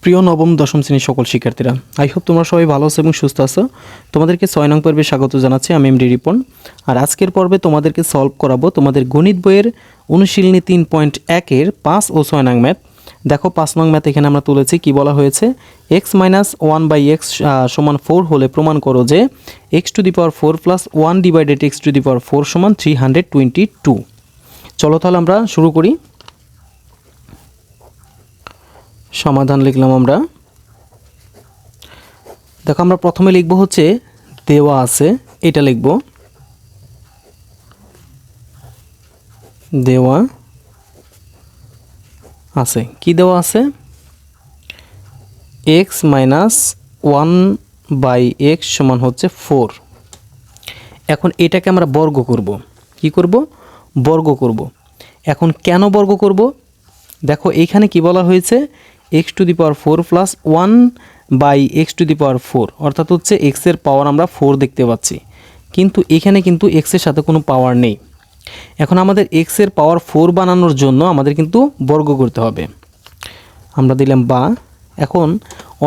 প্রিয় নবম দশম শ্রেণীর সকল শিক্ষার্থীরা, আই হোপ তোমরা সবাই ভালো আছো এবং সুস্থ আছো। তোমাদেরকে 6 নং পর্বে স্বাগত জানাচ্ছি। আমি এমডি রিপন। আর আজকের পর্বে তোমাদেরকে সলভ করাবো তোমাদের গণিত বইয়ের অনুশীলনী 3.1-এর 5 ও 6 নং ম্যাথ। দেখো 5 নং ম্যাথ এখানে আমরা তুলেছি। কি বলা হয়েছে? x - 1/x সমান 4 হলে প্রমাণ করো যে x⁴ প্লাস 1/x⁴ সমান 322। চলো তাহলে আমরা শুরু করি। সমাধান লিখলাম আমরা। দেখো আমরা প্রথমে লিখব হচ্ছে দেওয়া আছে, এটা লিখব দেওয়া আছে। কি দেওয়া আছে? x - 1/x সমান হচ্ছে 4। এখন এটাকে আমরা বর্গ করব। কি করব? বর্গ করব। এখন কেন বর্গ করব? দেখো এইখানে কি বলা হয়েছে? x⁴ প্লাস 1/x⁴, অর্থাৎ হচ্ছে x এর পাওয়ার আমরা 4 দেখতে পাচ্ছি, কিন্তু এখানে কিন্তু x এর সাথে কোনো পাওয়ার নেই। এখন আমাদের x এর পাওয়ার 4 বানানোর জন্য আমাদের কিন্তু বর্গ করতে হবে। আমরা দিলাম বা। এখন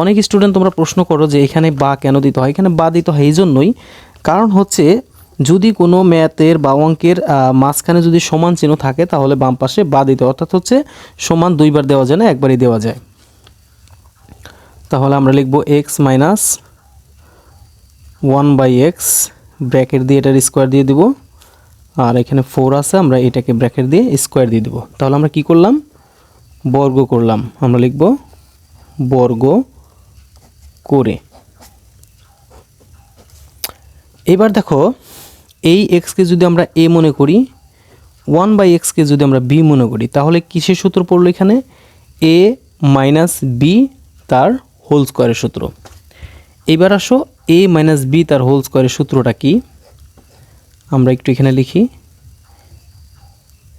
অনেক স্টুডেন্ট তোমরা প্রশ্ন করো যে এখানে বা কেন দিতে হয়? এখানে বা দিতে হয় এই জন্যই, কারণ হচ্ছে যদি কোনো ম্যাথের বা অঙ্কের মাঝখানে যদি সমান চিহ্ন থাকে তাহলে বাম পাশে বা দিতে হয়, অর্থাৎ হচ্ছে সমান দুইবার দেওয়া যায় না, একবারই দেওয়া যায়। তাহলে আমরা লিখব x - 1/x, ব্র্যাকেট দিয়ে এটার স্কোয়ার দিয়ে দিব, আর এখানে 4 আছে, আমরা এটাকে ব্র্যাকেট দিয়ে স্কোয়ার দিয়ে দিব। তাহলে আমরা কি করলাম? বর্গ করলাম। আমরা লিখব বর্গ করে। এবার দেখো এই এক্সকে যদি আমরা a মনে করি, 1/x-কে যদি আমরা b মনে করি, তাহলে কিসের সূত্র পড়লো এখানে? a - b তার হোল স্কোয়ারের সূত্র। এবার আসো a - b তার হোল স্কোয়ারের সূত্রটা কি? আমরা একটু এখানে লিখি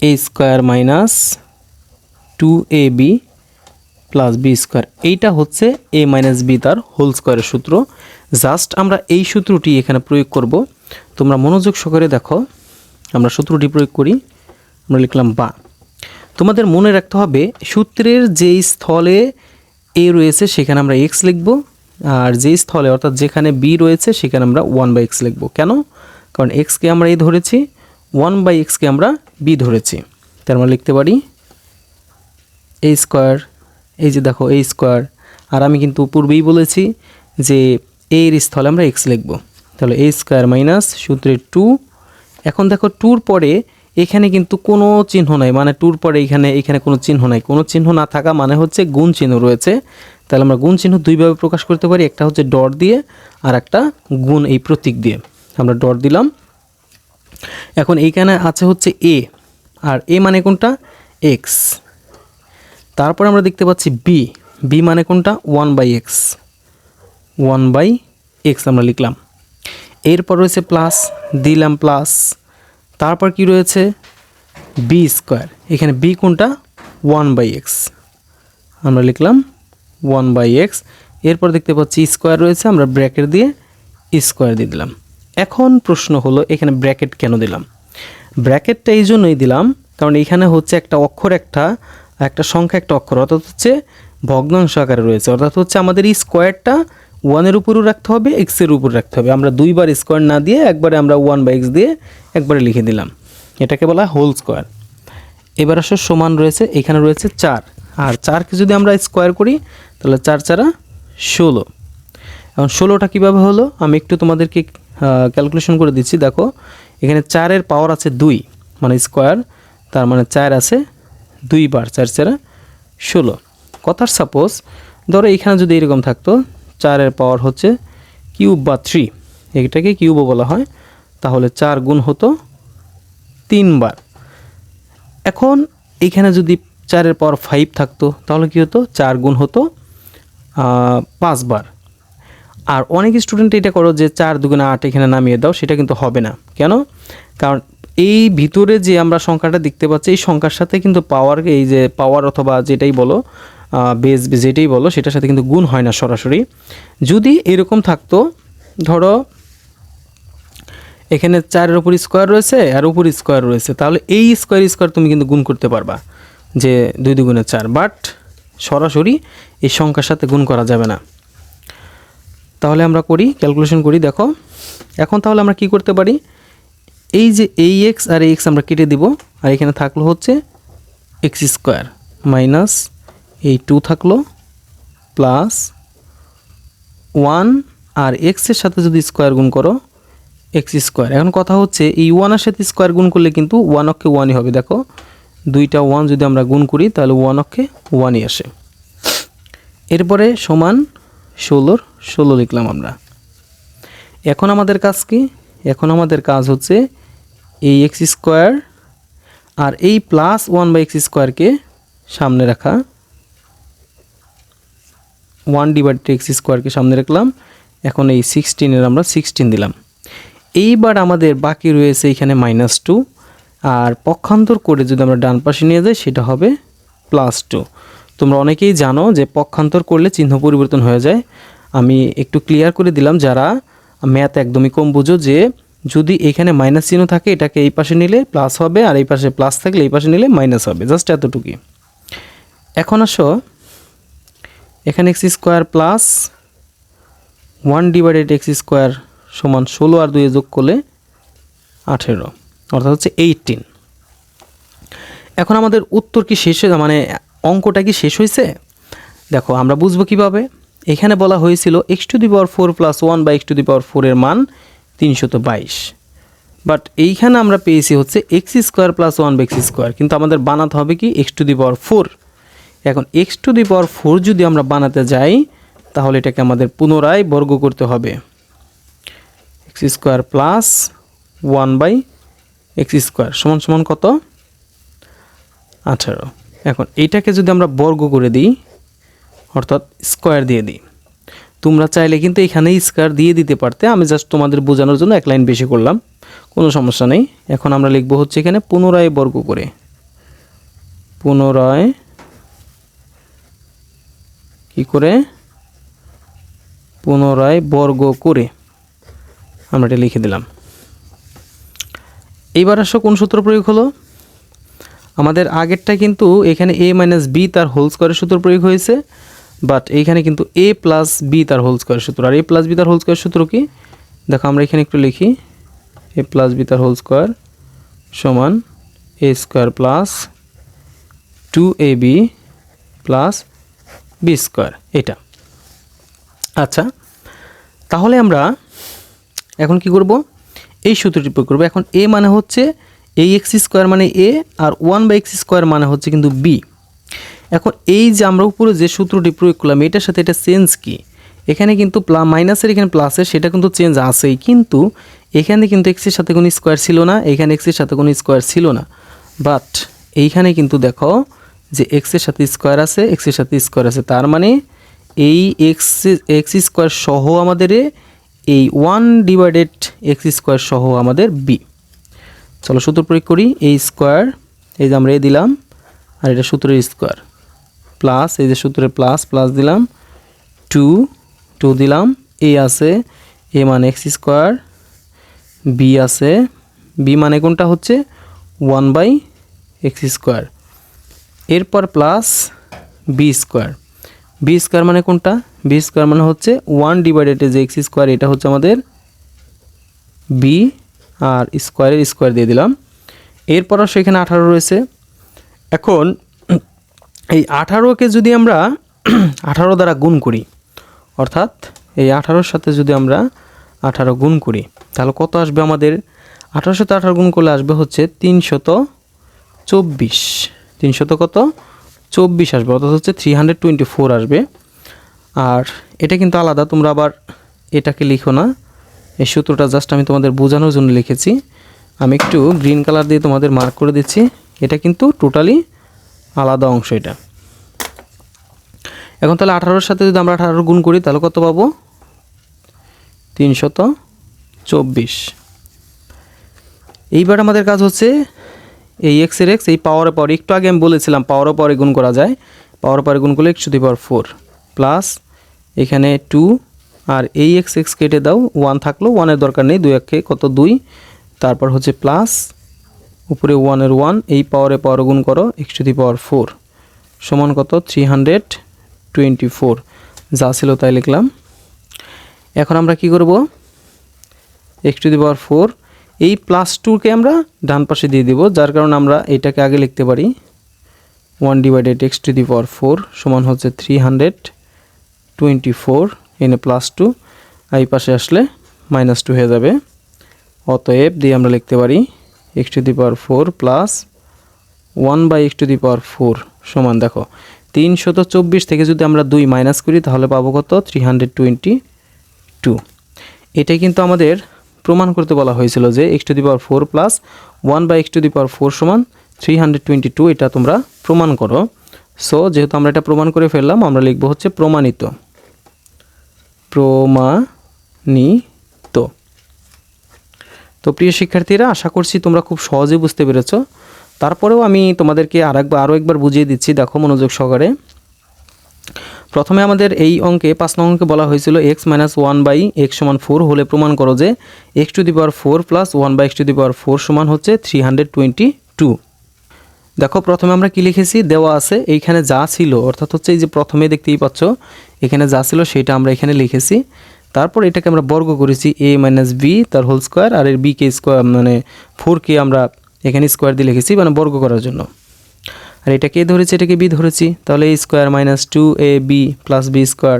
a² - 2ab plus b square. এইটা হচ্ছে a - b তার হোল স্কোয়ারের সূত্র। জাস্ট আমরা এই সূত্রটি এখানে প্রয়োগ করব। তোমরা মনোযোগ সহকারে দেখো। আমরা সূত্রটি প্রয়োগ করি। আমরা লিখলাম বা। তোমাদের মনে রাখতে হবে সূত্রের যেই স্থলে a রয়েছে সেখানে আমরা x লিখব, আর যেই স্থলে অর্থাৎ যেখানে b রয়েছে সেখানে আমরা 1/x লিখব। কেন? কারণ x-কে আমরা a ধরেছি, 1/x-কে আমরা b ধরেছি। তার আমরা লিখতে পারি a²। এই যে দেখো a², আর আমি কিন্তু পূর্বেই বলেছি যে a এর স্থলে আমরা x লিখব। তাহলে a² মাইনাস সূত্রের 2। এখন দেখো 2-র পরে এখানে কিন্তু কোনো চিহ্ন নাই, মানে 2-র পরে এখানে কোনো চিহ্ন নাই। কোনো চিহ্ন না থাকা মানে হচ্ছে গুণ চিহ্ন রয়েছে। তাহলে আমরা গুণ চিহ্ন দুইভাবে প্রকাশ করতে পারি, একটা হচ্ছে ডট দিয়ে আর একটা গুণ এই প্রতীক দিয়ে। আমরা ডট দিলাম। এখন এইখানে আছে হচ্ছে a, আর a মানে কোনটা? x। তারপর আমরা দেখতে পাচ্ছি b মানে কোনটা? 1/x। 1/x আমরা লিখলাম। এরপর রয়েছে প্লাস, দিলাম প্লাস। তারপর কি রয়েছে? b²। এখানে b কোনটা? 1/x। আমরা লিখলাম 1/x। এরপর দেখতে পাচ্ছি স্কোয়ার রয়েছে, আমরা ব্র্যাকেট দিয়ে স্কোয়ার দিয়ে দিলাম। এখন প্রশ্ন হলো এখানে ব্র্যাকেট কেন দিলাম? ব্র্যাকেটটা এই জন্যই দিলাম কারণ এখানে হচ্ছে একটা অক্ষর, একটা সংখ্যা, একটা অক্ষর, অর্থাৎ হচ্ছে ভগ্নাংশ আকারে রয়েছে। অর্থাৎ হচ্ছে আমাদের এই স্কোয়ারটা 1-এর উপরও রাখতে হবে, x-এর উপর রাখতে হবে। আমরা দুইবার স্কোয়ার না দিয়ে একবারে আমরা 1/x দিয়ে একবারে লিখে দিলাম। এটাকে বলা হোল স্কোয়ার। এবার আসো সমান রয়েছে, এখানে রয়েছে 4, আর 4-কে যদি আমরা স্কোয়ার করি তাহলে 4 × 16। এখন 16টা কীভাবে হলো আমি একটু তোমাদেরকে ক্যালকুলেশন করে দিচ্ছি। দেখো এখানে 4-এর পাওয়ার আছে 2, মানে স্কোয়ার, তার মানে 4 আছে 2 বার, 4 × 16। কথার সাপোজ ধরো এখানে যদি এরকম থাকতো 4-এর পাওয়ার হচ্ছে কিউব বা 3, এটাকে কিউবও বলা হয়, তাহলে 4 গুণ হতো 3 বার। এখন এখানে যদি 4-এর পাওয়ার 5 থাকতো তাহলে কি হতো? 4 গুণ হতো 5 বার। আর অনেক স্টুডেন্ট এটা করো যে 4 × 2 = 8 এখানে নামিয়ে দাও, সেটা কিন্তু হবে না। কেন? কারণ এই ভিতরে যে আমরা সংখ্যাটা দেখতে পাচ্ছি এই সংখ্যার সাথে কিন্তু পাওয়ার, এই যে পাওয়ার অথবা যেটাই বলো বেস যেটাই বলো সেটার সাথে কিন্তু গুণ হয় না সরাসরি। যদি এরকম থাকতো, ধরো এখানে 4-এর উপর স্কোয়ার রয়েছে আর উপর স্কোয়ার রয়েছে, তাহলে এই স্কোয়ার তুমি কিন্তু গুণ করতে পারবা যে 2 × 2 = 4। বাট সরাসরি এই সংখ্যার সাথে গুণ করা যাবে না। তাহলে আমরা করি, ক্যালকুলেশন করি। দেখো এখন তাহলে আমরা কি করতে পারি, এই যে এই এক্স আর এই এক্স আমরা কেটে দিব, আর এখানে থাকলো হচ্ছে এক্স স্কোয়ার মাইনাস এই 2 থাকলো প্লাস 1 আর এক্সের সাথে যদি স্কোয়ার গুণ করো এক্স স্কোয়ার। এখন কথা হচ্ছে এই 1 এর সাথে স্কোয়ার গুণ করলে কিন্তু 1 অক্ষে 1ই হবে। দেখো দুইটা 1 যদি আমরা গুণ করি তাহলে 1 অক্ষে 1ই আসে। এরপরে সমান 16 লিখলাম আমরা। এখন আমাদের কাজ কি, এখন আমাদের কাজ হচ্ছে এই এক্স স্কোয়ার আর এই প্লাস 1/x স্কোয়ারকে সামনে রাখা, 1/x স্কোয়ারকে সামনে রাখলাম। এখন এই 16-এর আমরা 16 দিলাম। এইবার আমাদের বাকি রয়েছে এখানে -2, আর পক্ষান্তর করে যদি আমরা ডান পাশে নিয়ে যাই সেটা হবে +2। তোমরা অনেকেই জানো যে পক্ষান্তর করলে চিহ্ন পরিবর্তন হয়ে যায়। আমি একটু ক্লিয়ার করে দিলাম যারা ম্যাথ একদমই কম বুঝো, যে যদি এখানে মাইনাস চিহ্ন থাকে এটাকে এই পাশে নিলে প্লাস হবে, আর এই পাশে প্লাস থাকলে এই পাশে নিলে মাইনাস হবে, জাস্ট এতটুকুই। এখন আসো এখানে x square plus 1/x square সমান 16 আর 2 যোগ করলে 18, অর্থাৎ হচ্ছে 18। এখন আমাদের উত্তর কি শেষ হয়ে, মানে অঙ্কটা কি শেষ হয়েছে? দেখো আমরা বুঝবো কিভাবে। এখানে বলা হয়েছিল x⁴ + 1/x⁴ এর মান 322, বাট এইখানে আমরা পেয়েছি হচ্ছে x² + 1/x², কিন্তু আমাদের বানাতে হবে কি x⁴। এখন x⁴ যদি আমরা বানাতে যাই তাহলে এটাকে আমাদের পুনরায় বর্গ করতে হবে, x² + 1/x² সমান সমান কত? 18। এখন এইটাকে যদি আমরা বর্গ করে দিই অর্থাৎ স্কোয়ার দিয়ে দিই, তোমরা চাইলে কিন্তু এখানে স্কোয়ার দিয়ে দিতে পারতে, আমি জাস্ট তোমাদের বোঝানোর জন্য এক লাইন বেশি করলাম, কোনো সমস্যা নেই। এখন আমরা লিখব হচ্ছে এখানে পুনরায় বর্গ করে, পুনরায় কি করে, পুনরায় বর্গ করে আমরা এটা লিখে দিলাম। এইবার আসো কোন সূত্র প্রয়োগ হলো, আমাদের আগেরটা কিন্তু এখানে a - b তার হোল স্কোয়ারের সূত্র প্রয়োগ হয়েছে, বাট এইখানে কিন্তু a + b তার হোল স্কোয়ার সূত্র। আর a + b তার হোল স্কোয়ার সূত্র কি, দেখো আমরা এখানে একটু লিখি, a + b তার হোল স্কোয়ার সমান a² + 2ab + b², এটা। আচ্ছা তাহলে আমরা এখন কি করব, এই সূত্রটি প্রয়োগ করব। এখন a মানে হচ্ছে এই x² মানে a, আর 1/x² মানে হচ্ছে কিন্তু b। এখন এই যে আমরা উপরে যে সূত্রটি প্রয়োগ করলাম এটার সাথে এটা চেঞ্জ কি, এখানে কিন্তু মাইনাসের এখানে প্লাসের সেটা কিন্তু চেঞ্জ আছেই, কিন্তু এখানে কিন্তু এক্সের সাথে কোনো স্কোয়ার ছিল না, এখানে এক্সের সাথে কোনো স্কোয়ার ছিল না, বাট এইখানে কিন্তু দেখো যে এক্সের সাথে স্কোয়ার আছে, এক্সের সাথে স্কোয়ার আছে, তার মানে এই x² সহ আমাদের এই 1/x² সহ আমাদের b। চলো সূত্র প্রয়োগ করি, a স্কোয়ার, এই যে আমরা এ দিলাম, আর এটা সূত্রের স্কোয়ার, প্লাস এই যে সূত্রের প্লাস প্লাস দিলাম, 2 দিলাম, a আছে, a মানে x², b আছে, b মানে কোনটা হচ্ছে 1/x², এরপর প্লাস b² মানে কোনটা, b² মানে হচ্ছে 1/x², এটা হচ্ছে আমাদের b, আর স্কোয়ারের স্কোয়ার দিয়ে দিলাম। এরপর সেখানে 18 রয়েছে। এখন এই 18কে যদি আমরা 18 দ্বারা গুণ করি, অর্থাৎ এই 18-র সাথে যদি আমরা 18 গুণ করি তাহলে কত আসবে আমাদের, 18 সাথে 18 গুণ করলে আসবে হচ্ছে 324, 300 কত 24 আসবে, অর্থাৎ হচ্ছে 324 আসবে। আর এটা কিন্তু আলাদা, তোমরা আবার এটাকে লিখো না, এই সূত্রটা জাস্ট আমি তোমাদের বোঝানোর জন্য লিখেছি। আমি একটু গ্রিন কালার দিয়ে তোমাদের মার্ক করে দিচ্ছি, এটা কিন্তু টোটালি আলাদা অংশ এটা। এখন তাহলে 18-র সাথে যদি আমরা 18 গুণ করি তাহলে কত পাবো, 324। এইবার আমাদের কাজ হচ্ছে এই এক্সের এক্স, এই পাওয়ারে পাওয়ার, একটু আগে আমি বলেছিলাম পাওয়ারে পাওয়ারে গুণ করা যায়, পাওয়ারে পাওয়ারে গুণ করলে x⁴ প্লাস এখানে 2, আর এই x কেটে দাও, 1 থাকলো, 1-এর দরকার নেই, 2 একে কত 2, তারপর হচ্ছে প্লাস উপরে 1-এর 1, এই পাওয়ারে পাওয়ারে গুণ করো x⁴, সমান কত 324 যা ছিল তাই লিখলাম। এখন আমরা কি করব x⁴ এই +2কে আমরা ডান পাশে দিয়ে দিব, যার কারণে আমরা এটাকে আগে লিখতে পারি 1/x⁴ সমান হচ্ছে 324 এনে +2 এই পাশে আসলে -2 হয়ে যাবে। অতএব দিয়ে আমরা লিখতে পারি x⁴ প্লাস 1/x⁴ সমান দেখো 324 থেকে যদি আমরা 2 মাইনাস করি তাহলে পাবো কত 322। এটাই কিন্তু আমাদের প্রমাণ করতে বলা হয়েছিল যে x⁴ প্লাস 1/x⁴ সমান 322, এটা তোমরা প্রমাণ করো। সো যেহেতু আমরা এটা প্রমাণ করে ফেললাম, আমরা লিখব হচ্ছে প্রমাণিত। তো প্রিয় শিক্ষার্থীরা, আশা করছি তোমরা খুব সহজে বুঝতে পেরেছো। তারপরেও আমি তোমাদেরকে আরও একবার বুঝিয়ে দিচ্ছি, দেখো মনোযোগ সহকারে। প্রথমে আমাদের এই অঙ্কে 5 নং অঙ্কে বলা হয়েছিল x - 1/x = 4 হলে প্রমাণ করো যে x⁴ প্লাস 1/x⁴ সমান হচ্ছে 322। দেখো প্রথমে আমরা কি লিখেছি, দেওয়া আছে এইখানে যা ছিল, অর্থাৎ হচ্ছে এই যে প্রথমে দেখতেই পাচ্ছ এখানে যা ছিল সেটা আমরা এখানে লিখেছি। তারপর এটাকে আমরা বর্গ করেছি a - b তার হোল স্কোয়ার, আর এর b কে স্কোয়ার মানে 4কে আমরা এখানে স্কোয়ার দিয়ে লিখেছি মানে বর্গ করার জন্য। আর এটাকে ধরেছি, এটাকে b ধরেছি, তাহলে a square minus 2ab plus b square,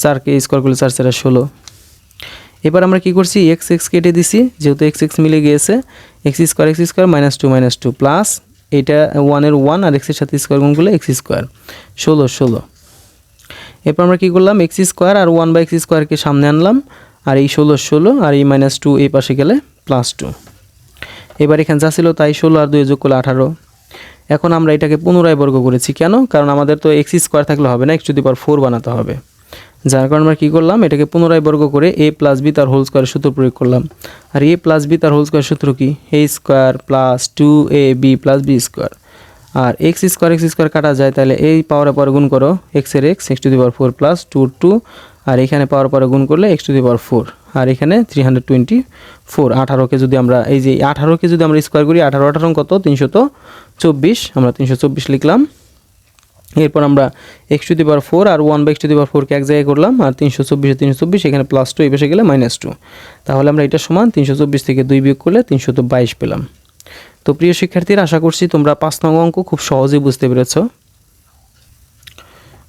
4কে স্কোয়ার করলে 4 × 4 = 16। এবার আমরা কি করছি, x কেটে দিছি, যেহেতু x মিলে গিয়েছে, x স্কোয়ার -2 - 2 প্লাস এটা 1 এর 1 আর x এর সাথে স্কোয়ার গুণ করলে x স্কোয়ার 16। এরপর আমরা কি করলাম, x স্কোয়ার আর 1/x² কে সামনে আনলাম, আর এই 16 আর এই -2 এই পাশে গেলে +2। এবার এখানে যা ছিল তাই 16 আর 2 যোগ করলে 18। এখন আমরা এটাকে পুনরায় বর্গ করেছি, কেন? কারণ আমাদের তো x² থাকলে হবে না, x⁴ বানাতে হবে। যার কারণে আমরা কী করলাম, এটাকে পুনরায় বর্গ করে a + b তার হোল স্কোয়ারের সূত্র প্রয়োগ করলাম। আর a + b তার হোল স্কোয়ার সূত্র কি, a² + 2ab + b স্কোয়ার। আর x² কাটা যায়, তাহলে এই পাওয়ারে পরে গুণ করো x এর x x⁴ প্লাস 2 আর এখানে পাওয়ার পরে গুণ করলে x⁴, আর এখানে 324। 18কে যদি আমরা এই যে 18কে যদি আমরা স্কোয়ার করি, 18 কত 324, আমরা 324 লিখলাম। এরপর আমরা x⁴ আর 1/x⁴ কে এক জায়গায় করলাম, আর 324 324 এখানে +2 এই পাশে গেলে -2। তাহলে আমরা এটা সমান 324 থেকে 2 বিয়োগ করলে 322 পেলাম। তো প্রিয় শিক্ষার্থীরা, আশা করছি তোমরা 5 নং অঙ্ক খুব সহজেই বুঝতে পেরেছো।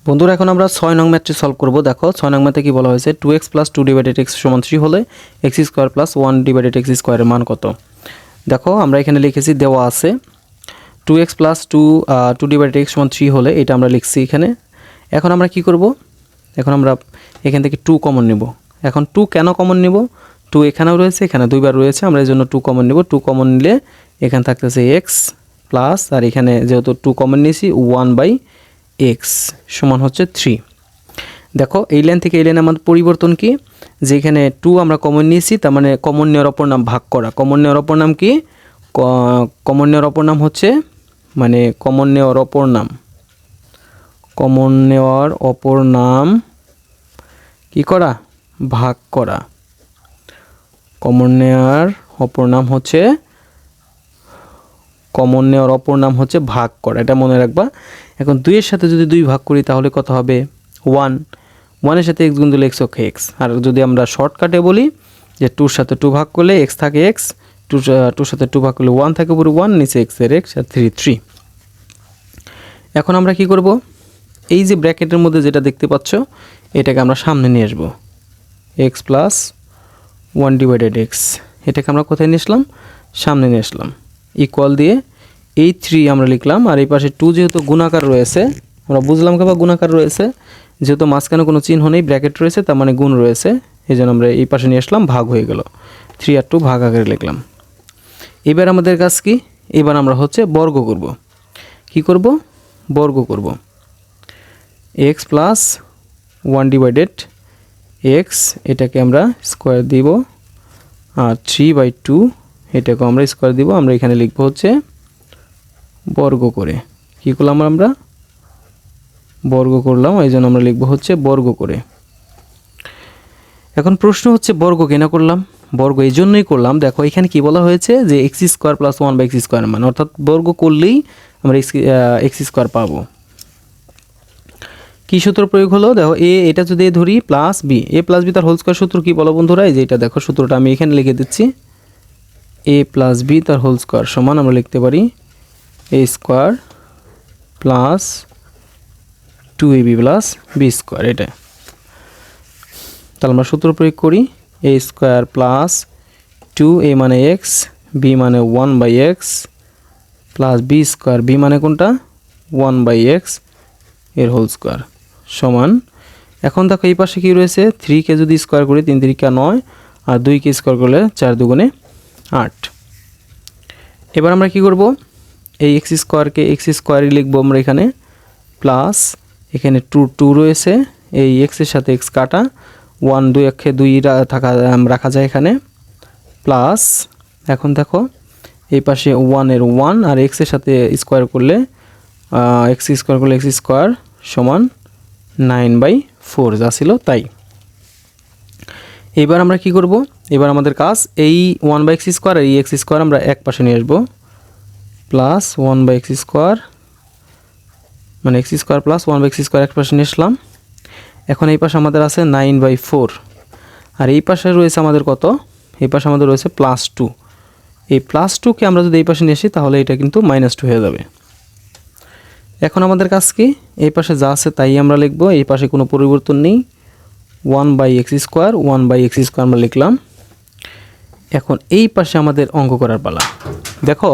বন্ধুরা, এখন আমরা 6 নং ম্যাথটি সলভ করব। দেখো 6 নং ম্যাথে কি বলা হয়েছে, 2x + 2/x = 3 হলে x² + 1/x² এর মান কত? দেখো আমরা এখানে লিখেছি, দেওয়া আছে 2x + 2/x = 3 হলে এটা আমরা লিখছি এখানে। এখন আমরা কি করব, এখন আমরা এখান থেকে 2 কমন নেব। এখন 2 কেন কমন নেব, 2 এখানেও রয়েছে, এখানে দুইবার রয়েছে, আমরা এই জন্য 2 কমন নেব। 2 কমন নিলে এখানে থাকতেছে x প্লাস, আর এখানে যেহেতু 2 কমন নিয়েছি 1/x সমান হচ্ছে 3। দেখো এই লাইন থেকে এই লাইনে আমাদের পরিবর্তন কি, যে এখানে 2 আমরা কমন নিয়েছি, তার মানে কমন নেওয়ার অপর নাম ভাগ করা। কমন নেওয়ার অপর নাম কি, কমন নেওয়ার অপর নাম হচ্ছে মানে কমন নেওয়ার অপর নাম কি করা, ভাগ করা। কমন নেওয়ার অপর নাম হচ্ছে ভাগ করা, এটা মনে রাখবা। এখন 2 এর সাথে যদি 2 ভাগ করি তাহলে কত হবে, 1। 1 এর সাথে x গুণ দিলে x অক্ষে x। আর যদি আমরা শর্টকাটে বলি যে 2 এর সাথে 2 ভাগ করলে x থাকে x, 2 সাথে 2 ভাগ করলে 1 থাকে, উপরে 1, নিচে x এর x আর 3। এখন আমরা কি করব, এই যে ব্র্যাকেটের মধ্যে যেটা দেখতে পাচ্ছ এটাকে আমরা সামনে নিয়ে আসব, x + 1/x, এটাকে আমরা কোথায় নিয়ে আসলাম, সামনে নিয়ে আসলাম। ইকুয়াল দিয়ে এই 3 আমরা লিখলাম, আর এই পাশে 2 যেহেতু গুণাকার রয়েছে, আমরা বুঝলাম কেবা গুণাকার রয়েছে, যেহেতু মাঝখানে কোনো চিহ্ন নেই, ব্র্যাকেট রয়েছে, তার মানে গুণ রয়েছে, এই জন্য আমরা এই পাশে নিয়ে আসলাম, ভাগ হয়ে গেল, 3 আর 2 ভাগ আকারে লিখলাম। এবার আমাদের কাজ কি, এবার আমরা হচ্ছে বর্গ করব। কি করব, বর্গ করব। x + 1/x, এটাকে আমরা স্কোয়ার দিব, আর 3/2 এটাকে আমরা স্কোয়ার দিব। আমরা এখানে লিখব হচ্ছে বর্গ করে। কি করলাম, আমরা বর্গ করলাম, এই জন্য আমরা লিখব হচ্ছে বর্গ করে। এখন প্রশ্ন হচ্ছে বর্গ কেন করলাম, বর্গ এই জন্যই করলাম। দেখো এখানে কি বলা হয়েছে যে x² + 1/x² মান, অর্থাৎ বর্গ করলেই আমরা x² পাবো। কী সূত্র প্রয়োগ হলো দেখো, এটা যদি ধরি প্লাস বি, এ প্লাস বি তার হোল স্কোয়ার সূত্র কী বলো বন্ধুরা? এই যে এটা দেখো, সূত্রটা আমি এখানে লিখে দিচ্ছি। এ প্লাস বি তার হোল স্কোয়ার সমান আমরা লিখতে পারি A square plus 2ab plus B square. এটা তাহলে আমরা সূত্র প্রয়োগ করি, এ স্কোয়ার প্লাস 2a মানে এক্স, বি মানে 1/x plus B square, B মানে কোনটা 1/x এর হোল স্কোয়ার সমান। এখন দেখো এই পাশে কী রয়েছে, 3কে যদি স্কোয়ার করি 3 3 9, আর 2কে স্কোয়ার করলে 4 2 8। এবার আমরা কি করব, এই এক্স স্কোয়ারকে এক্স স্কোয়ারই লিখবো আমরা এখানে, প্লাস এখানে 2 রয়েছে, এই এক্সের সাথে এক্স কাটা, 1 2 একে 2 রাখা যায় এখানে, প্লাস এখন দেখো এই পাশে 1 এর 1 আর এক্সের সাথে স্কোয়ার করলে এক্স স্কোয়ার সমান 9/4 যা ছিল তাই। এবার আমরা কি করব, এবার আমাদের কাজ এই 1/x স্কোয়ার আর এই এক্স স্কোয়ার আমরা এক পাশে নিয়ে আসবো, প্লাস 1/x স্কোয়ার মানে x square plus 1/x square এক পাশে নিয়ে আসলাম। এখন এই পাশে আমাদের আছে 9/4, আর এই পাশে রয়েছে আমাদের কত, এই পাশে আমাদের রয়েছে +2। এই +2কে আমরা যদি এই পাশে নিয়ে আসি তাহলে এটা কিন্তু -2 হয়ে যাবে। এখন আমাদের কাজ কি, এই পাশে যা আছে তাই আমরা লিখব, এই পাশে কোনো পরিবর্তন নেই, 1/x স্কোয়ার আমরা লিখলাম। এখন এই পাশে আমাদের অঙ্ক করার পালা। দেখো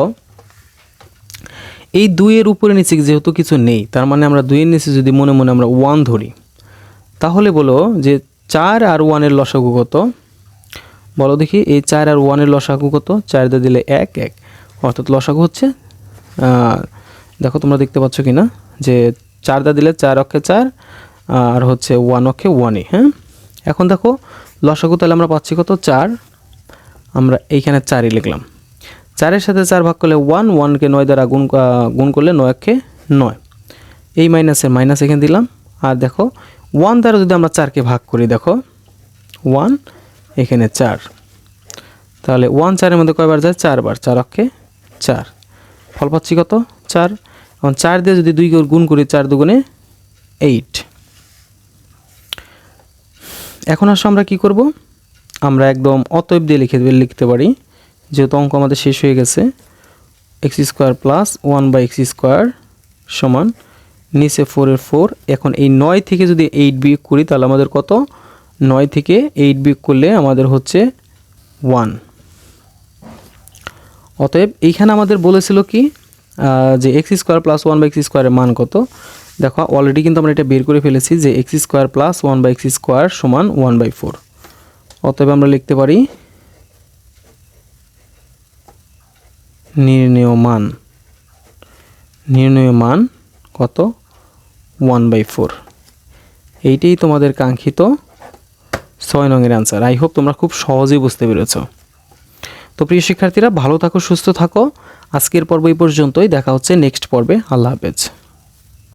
এই 2 এর উপরে নিচে যেহেতু কিছু নেই, তার মানে আমরা 2 এর নিচে যদি মনে মনে আমরা 1 ধরি, তাহলে বলো যে 4 আর 1 এর লসাগু কত? বলো দেখি, এই 4 আর 1 এর লসাগু কত? 4 দিয়ে দিলে 1 1, অর্থাৎ লসাগু হচ্ছে দেখো তোমরা দেখতে পাচ্ছ কি না, যে 4 দিয়ে দিলে 4 অক্ষে 4 আর হচ্ছে 1 অক্ষে 1ই। হ্যাঁ, এখন দেখো লসাগু তাহলে আমরা পাচ্ছি কত? 4। আমরা এইখানে 4ই লিখলাম, 4-এর সাথে 4 ভাগ করলে 1, 1কে 9 দ্বারা গুণ করলে 9 অক্ষে 9, এই মাইনাসের মাইনাস এখানে দিলাম। আর দেখো 1 দ্বারা যদি আমরা 4কে ভাগ করি, দেখো 1 এখানে 4, তাহলে 1 4-এর মধ্যে কয়বার যায়? 4 বার, 4 অক্ষে 4, ফল পাচ্ছি কত? 4। এখন 4 দিয়ে যদি 2 গুণ করি, 4 2 8। এখন আসো আমরা কি করব, আমরা একদম অতএব দিয়ে লিখতে পারি, যেহেতু অঙ্ক আমাদের শেষ হয়ে গেছে, x square plus 1/x square সমান নিচে 4 এর 4। এখন এই 9 থেকে যদি 8 বিয়োগ করি তাহলে আমাদের কত? 9 থেকে 8 বিয়োগ করলে আমাদের হচ্ছে 1। অতএব এইখানে আমাদের বলেছিল কি, যে এক্স স্কোয়ার প্লাস 1/x স্কোয়ারের মান কত? দেখো অলরেডি কিন্তু আমরা এটা বের করে ফেলেছি যে x square plus 1/x square সমান 1/4। অতএব আমরা লিখতে পারি নির্ণেয় মান কত? 1/4। এইটাই তোমাদের কাঙ্ক্ষিত 6 নংয়ের অ্যান্সার। আই হোপ তোমরা খুব সহজেই বুঝতে পেরেছ। তো প্রিয় শিক্ষার্থীরা, ভালো থাকো, সুস্থ থাকো। আজকের পর্ব এই পর্যন্তই, দেখা হচ্ছে নেক্সট পর্বে। আল্লাহ হাফেজ।